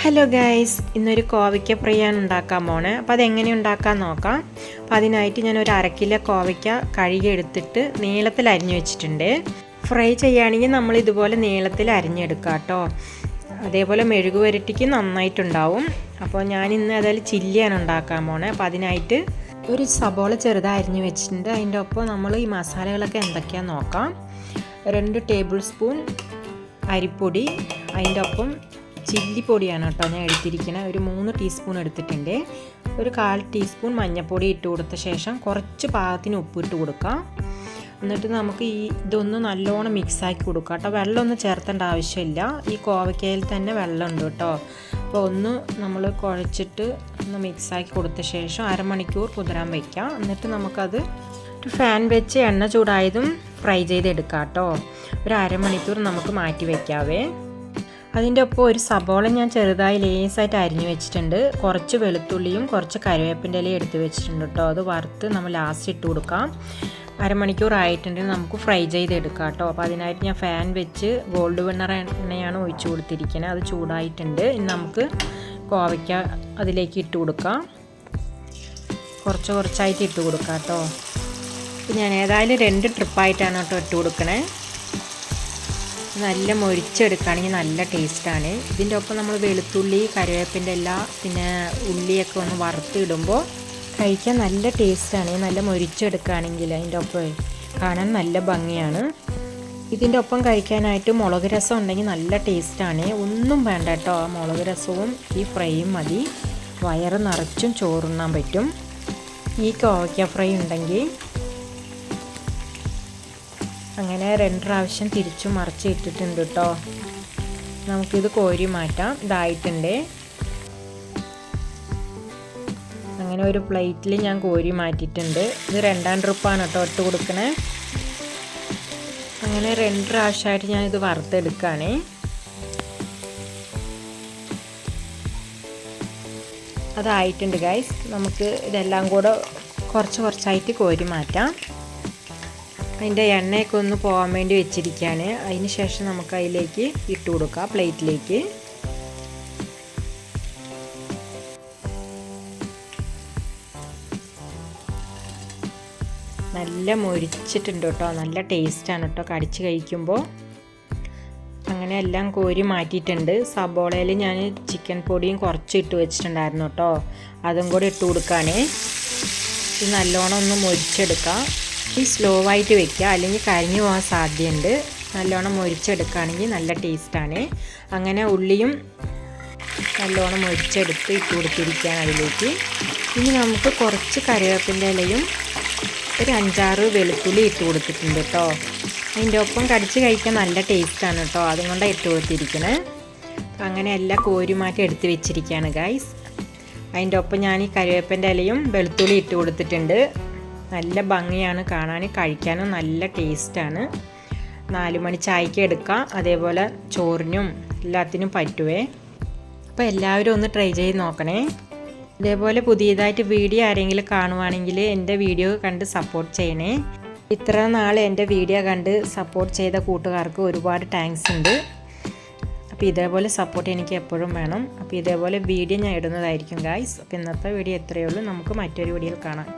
Hello guys, ഇന്നൊരു കോവയ്ക്ക ഫ്രൈയാണ് ഉണ്ടാക്കാൻ പോണേ. അപ്പോൾ അതെങ്ങനെ ഉണ്ടാക്കാൻ നോക്കാം. അപ്പോൾ അതിനായിട്ട് ഞാൻ ഒരു 1/2 കിലോ കോവയ്ക്ക കഴുകി എടുത്തിട്ട് നീളത്തിൽ അരിഞ്ഞു വെച്ചിട്ടുണ്ട്. ഫ്രൈ ചെയ്യുകയാണെങ്കിൽ നമ്മൾ ഇതുപോലെ നീളത്തിൽ അരിഞ്ഞെടുക്കുക കേട്ടോ. അതേപോലെ മെഴുക് പുരട്ടിക്ക് നന്നായിട്ടുണ്ടാവും. അപ്പോൾ ഞാൻ ഇന്ന് അതിൽ ചില്ലിയാണ് ഉണ്ടാക്കാൻ പോണേ. അപ്പോൾ അതിനായിട്ട് ഒരു സബോള ചെറുതായി അരിഞ്ഞു വെച്ചിട്ടുണ്ട്. അതിൻ്റെ ഒപ്പം നമ്മൾ ഈ മസാലകളൊക്കെ എന്തൊക്കെയാണെന്ന് നോക്കാം. 2 ടേബിൾ സ്പൂൺ അരിപ്പൊടി, അതിൻ്റെ ഒപ്പം ചില്ലിപ്പൊടിയാണ് കേട്ടോ ഞാൻ എടുത്തിരിക്കുന്നത്. ഒരു 3 ടീസ്പൂൺ എടുത്തിട്ടുണ്ട്. ഒരു 1/4 ടീസ്പൂൺ മഞ്ഞൾപ്പൊടി ഇട്ട് കൊടുത്ത ശേഷം കുറച്ച് പാകത്തിന് ഉപ്പ് ഇട്ട് കൊടുക്കാം. എന്നിട്ട് നമുക്ക് ഇതൊന്ന് നല്ലോണം മിക്സാക്കി കൊടുക്കാം കേട്ടോ. വെള്ളമൊന്നും ചേർത്തേണ്ട ആവശ്യമില്ല. ഈ കോവയ്ക്കയിൽ തന്നെ വെള്ളമുണ്ട് കേട്ടോ. അപ്പോൾ ഒന്ന് നമ്മൾ കുഴച്ചിട്ട് ഒന്ന് മിക്സാക്കി കൊടുത്ത ശേഷം അരമണിക്കൂർ കുതിരാൻ വയ്ക്കാം. എന്നിട്ട് നമുക്കത് ഒരു ഫാൻ വെച്ച് എണ്ണ ചൂടായതും ഫ്രൈ ചെയ്തെടുക്കാം കേട്ടോ. ഒരു അരമണിക്കൂർ നമുക്ക് മാറ്റി വയ്ക്കാവേ. അതിൻ്റെ ഒപ്പം ഒരു സബോള ഞാൻ ചെറുതായി ലേസായിട്ട് അരിഞ്ഞു വെച്ചിട്ടുണ്ട്. കുറച്ച് വെളുത്തുള്ളിയും കുറച്ച് കറിവേപ്പിൻ്റെ ഇലയും എടുത്ത് വെച്ചിട്ടുണ്ട് കേട്ടോ. അത് വറുത്ത് നമ്മൾ ലാസ്റ്റ് ഇട്ട് കൊടുക്കാം. അരമണിക്കൂർ ആയിട്ടുണ്ടെങ്കിൽ നമുക്ക് ഫ്രൈ ചെയ്തെടുക്കാം കേട്ടോ. അപ്പോൾ അതിനായിട്ട് ഞാൻ ഫാൻ വെച്ച് ഗോൾഡ് വിന്നർ എണ്ണയാണ് ഒഴിച്ച് കൊടുത്തിരിക്കുന്നത്. അത് ചൂടായിട്ടുണ്ട്. ഇനി നമുക്ക് കോവയ്ക്ക അതിലേക്ക് ഇട്ട് കൊടുക്കാം. കുറച്ചായിട്ട് ഇട്ട് കൊടുക്കാം കേട്ടോ. അപ്പോൾ ഞാൻ ഏതായാലും 2 ട്രിപ്പായിട്ടാണ് കേട്ടോ ഇട്ട് കൊടുക്കണേ. നല്ല മൊരിച്ചെടുക്കുകയാണെങ്കിൽ നല്ല ടേസ്റ്റാണ്. ഇതിൻ്റെ ഒപ്പം നമ്മൾ വെളുത്തുള്ളി, കറിവേപ്പിൻ്റെ ഇല, പിന്നെ ഉള്ളിയൊക്കെ ഒന്ന് വറുത്തിടുമ്പോൾ കഴിക്കാൻ നല്ല ടേസ്റ്റാണ്. നല്ല മൊരിച്ചെടുക്കുകയാണെങ്കിൽ അതിൻ്റെ ഒപ്പം കാണാൻ നല്ല ഭംഗിയാണ്. ഇതിൻ്റെ ഒപ്പം കഴിക്കാനായിട്ട് മുളക് രസം ഉണ്ടെങ്കിൽ നല്ല ടേസ്റ്റാണ്. ഒന്നും വേണ്ട കേട്ടോ. ആ മുളക് രസവും ഈ ഫ്രൈയും മതി. വയറ് നിറച്ചും ചോറുണ്ണാൻ പറ്റും ഈ കോവയ്ക്ക ഫ്രൈ ഉണ്ടെങ്കിൽ. അങ്ങനെ 2 പ്രാവശ്യം തിരിച്ചു മറിച്ച് ഇട്ടിട്ടുണ്ട് കേട്ടോ. നമുക്കിത് കോരി മാറ്റാം. ഇതായിട്ടുണ്ട്. അങ്ങനെ ഒരു പ്ലേറ്റിൽ ഞാൻ കോരി മാറ്റിയിട്ടുണ്ട്. ഇത് 2ാം ട്രിപ്പാണ് കേട്ടോ ഇട്ട് കൊടുക്കണേ. അങ്ങനെ 2 പ്രാവശ്യമായിട്ട് ഞാനിത് വറുത്തെടുക്കുകയാണ്. അതായിട്ടുണ്ട് ഗൈസ്. നമുക്ക് ഇതെല്ലാം കൂടെ കുറച്ചായിട്ട് കോരി മാറ്റാം. അതിൻ്റെ എണ്ണയൊക്കെ ഒന്ന് പോകാൻ വേണ്ടി വെച്ചിരിക്കുകയാണ്. അതിന് ശേഷം നമുക്ക് അതിലേക്ക് ഇട്ട് കൊടുക്കാം, പ്ലേറ്റിലേക്ക്. നല്ല മൊരിച്ചിട്ടുണ്ട് കേട്ടോ. നല്ല ടേസ്റ്റാണ് കേട്ടോ കടിച്ച് കഴിക്കുമ്പോൾ. അങ്ങനെ എല്ലാം കോരി മാറ്റിയിട്ടുണ്ട്. സബോളയിൽ ഞാൻ ചിക്കൻ പൊടിയും കുറച്ച് ഇട്ട് വെച്ചിട്ടുണ്ടായിരുന്നു കേട്ടോ. അതും കൂടി ഇട്ട് കൊടുക്കുകയാണ്. ഇത് നല്ലോണം ഒന്ന് മൊരിച്ചെടുക്കാം. ഈ സ്ലോ ആയിട്ട് വെക്കുക, അല്ലെങ്കിൽ കരിഞ്ഞു പോകാൻ സാധ്യതയുണ്ട്. നല്ലോണം മൊരിച്ചെടുക്കുകയാണെങ്കിൽ നല്ല ടേസ്റ്റാണ്. അങ്ങനെ ഉള്ളിയും നല്ലോണം മൊരിച്ചെടുത്ത് ഇട്ട് കൊടുത്തിരിക്കുകയാണ് അതിലേക്ക്. ഇനി നമുക്ക് കുറച്ച് കറിവേപ്പിൻ്റെ ഇലയും ഒരു 5-6 വെളുത്തുള്ളി ഇട്ട് കൊടുത്തിട്ടുണ്ട് കേട്ടോ. അതിൻ്റെ ഒപ്പം കടിച്ച് കഴിക്കാൻ നല്ല ടേസ്റ്റാണ് കേട്ടോ. അതുകൊണ്ടാണ് ഇട്ട് കൊടുത്തിരിക്കുന്നത്. അങ്ങനെ എല്ലാം കോരിമാറ്റി എടുത്ത് വെച്ചിരിക്കുകയാണ് ഗൈസ്. അതിൻ്റെ ഒപ്പം ഞാൻ ഈ കറിവേപ്പിൻ്റെ ഇലയും വെളുത്തുള്ളി ഇട്ട് കൊടുത്തിട്ടുണ്ട്. നല്ല ഭംഗിയാണ് കാണാൻ, കഴിക്കാനും നല്ല ടേസ്റ്റാണ്. 4 മണി ചായക്ക് എടുക്കാം. അതേപോലെ ചോറിനും എല്ലാത്തിനും പറ്റുവേ. അപ്പോൾ എല്ലാവരും ഒന്ന് ട്രൈ ചെയ്ത് നോക്കണേ. ഇതേപോലെ പുതിയതായിട്ട് വീഡിയോ ആരെങ്കിലും കാണുവാണെങ്കിൽ എൻ്റെ വീഡിയോ കണ്ട് സപ്പോർട്ട് ചെയ്യണേ. ഇത്ര നാൾ എൻ്റെ വീഡിയോ കണ്ട് സപ്പോർട്ട് ചെയ്ത കൂട്ടുകാർക്ക് ഒരുപാട് താങ്ക്സ് ഉണ്ട്. അപ്പോൾ ഇതേപോലെ സപ്പോർട്ട് എനിക്ക് എപ്പോഴും വേണം. അപ്പോൾ ഇതേപോലെ വീഡിയോ ഞാൻ ഇടുന്നതായിരിക്കും ഗൈസ്. അപ്പോൾ ഇന്നത്തെ വീഡിയോ എത്രയേ ഉള്ളൂ. നമുക്ക് മറ്റൊരു വീഡിയോയിൽ കാണാം.